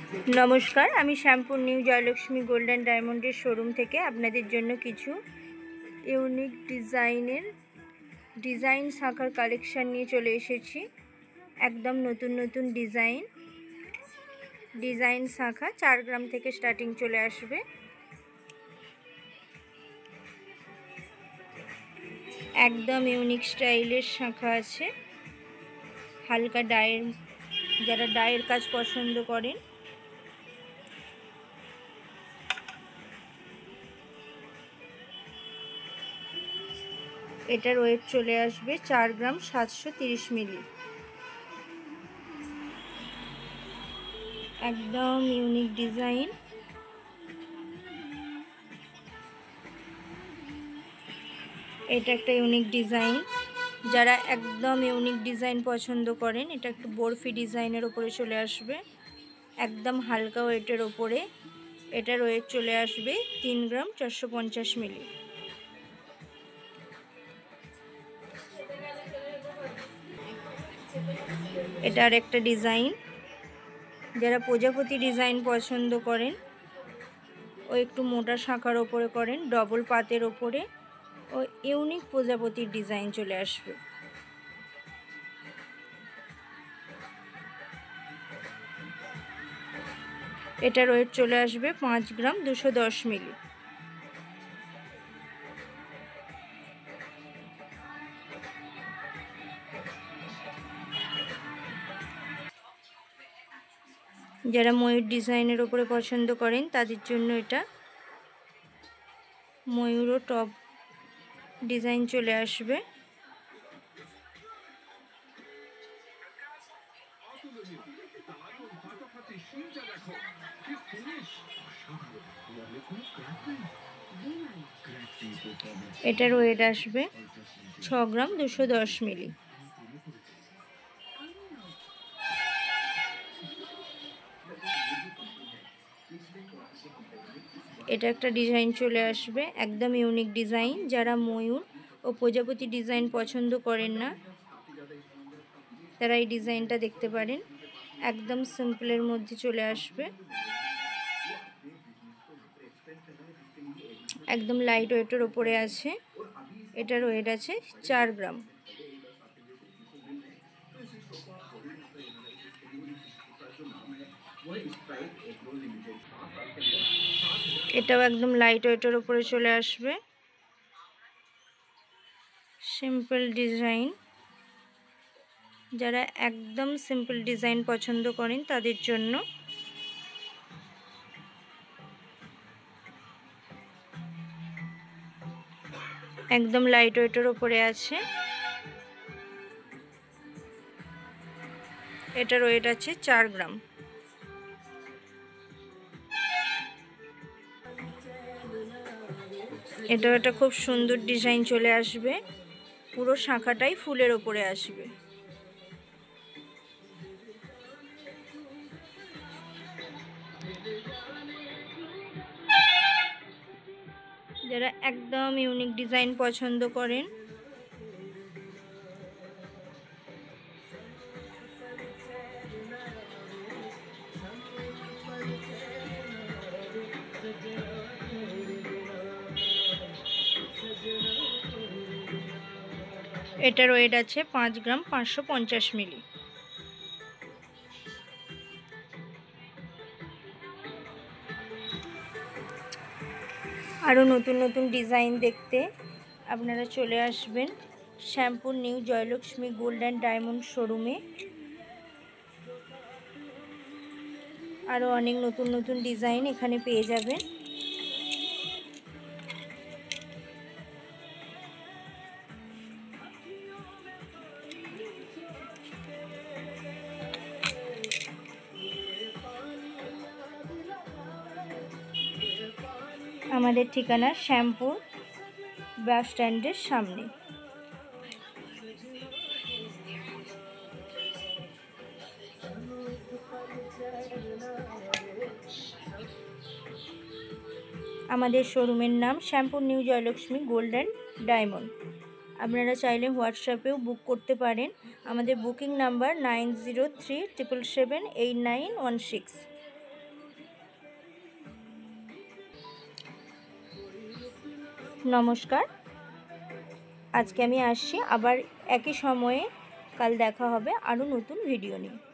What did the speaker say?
नमस्कार आमी Shyampur निউ Jayalakshmi golden डायमंडर showroom থেকে আপনাদের জন্য কিছু ইউনিক ডিজাইন শাখার কালেকশন নিয়ে চলে এসেছি। একদম নতুন নতুন ডিজাইন শাখা 4 গ্রাম থেকে স্টার্টিং চলে আসবে। একদম ইউনিক স্টাইলের শাখা আছে। হালকা ডায়ের, যারা ডায়ের কাজ পছন্দ করেন এটার ওয়েট চলে আসবে 4 গ্রাম 730 মিলি। একদম ইউনিক ডিজাইন। এটা একটা ইউনিক ডিজাইন, যারা একদম ইউনিক ডিজাইন পছন্দ করেন এটা একটু বরফি ডিজাইনের উপরে চলে আসবে। একদম হালকা ওয়েটের উপরে এটার ওয়েট চলে আসবে 3 গ্রাম 450 মিলি। এটা আর একটা ডিজাইন, যারা প্রজাপতি ডিজাইন পছন্দ করেন ও একটু মোটা শাখার ওপরে করেন, ডবল পাতের ওপরে ও ইউনিক প্রজাপতির ডিজাইন চলে আসবে। এটার ওয়েট চলে আসবে 5 গ্রাম 210 মিলি। যারা ময়ূর ডিজাইনের উপরে পছন্দ করেন তাদের জন্য এটা ময়ূর ও টপ ডিজাইন চলে আসবে। এটার ওয়েট আসবে 6 গ্রাম 210 মিলি। এটা একটা ডিজাইন চলে আসবে, একদম ইউনিক ডিজাইন। যারা ময়ূর ও প্রজাপতি ডিজাইন পছন্দ করেন না তারা এই ডিজাইনটা দেখতে পারেন। একদম সিম্পলের মধ্যে চলে আসবে, একদম লাইট ওয়েটের ওপরে আছে। এটার ওয়েট আছে 4 গ্রাম। এটাও একদম লাইট ওয়েটের উপরে চলে আসবে, সিম্পল ডিজাইন। যারা একদম সিম্পল ডিজাইন পছন্দ করেন তাদের জন্য একদম লাইট ওয়েটের উপরে আছে। এটার ওয়েট আছে 4 গ্রাম। এটাও একটা খুব সুন্দর ডিজাইন চলে আসবে, পুরো শাখাটাই ফুলের ওপরে আসবে। যারা একদম ইউনিক ডিজাইন পছন্দ করেন এটার ওয়েট আছে 5 গ্রাম 550 মিলি। আরও নতুন নতুন ডিজাইন দেখতে আপনারা চলে আসবেন Shyampur new Jayalakshmi golden diamond শোরুমে। আরও অনেক নতুন নতুন ডিজাইন এখানে পেয়ে যাবেন। আমাদের ঠিকানা শ্যামপুর বাস স্ট্যান্ডের সামনে। আমাদের শোরুমের নাম Shyampur new Jayalakshmi golden diamond. আপনারা চাইলে হোয়াটসঅ্যাপেও বুক করতে পারেন। আমাদের বুকিং নাম্বার 9037778916। নমস্কার। আজকে আমি আসছি, আবার একই সময়ে কাল দেখা হবে আরও নতুন ভিডিও নিয়ে।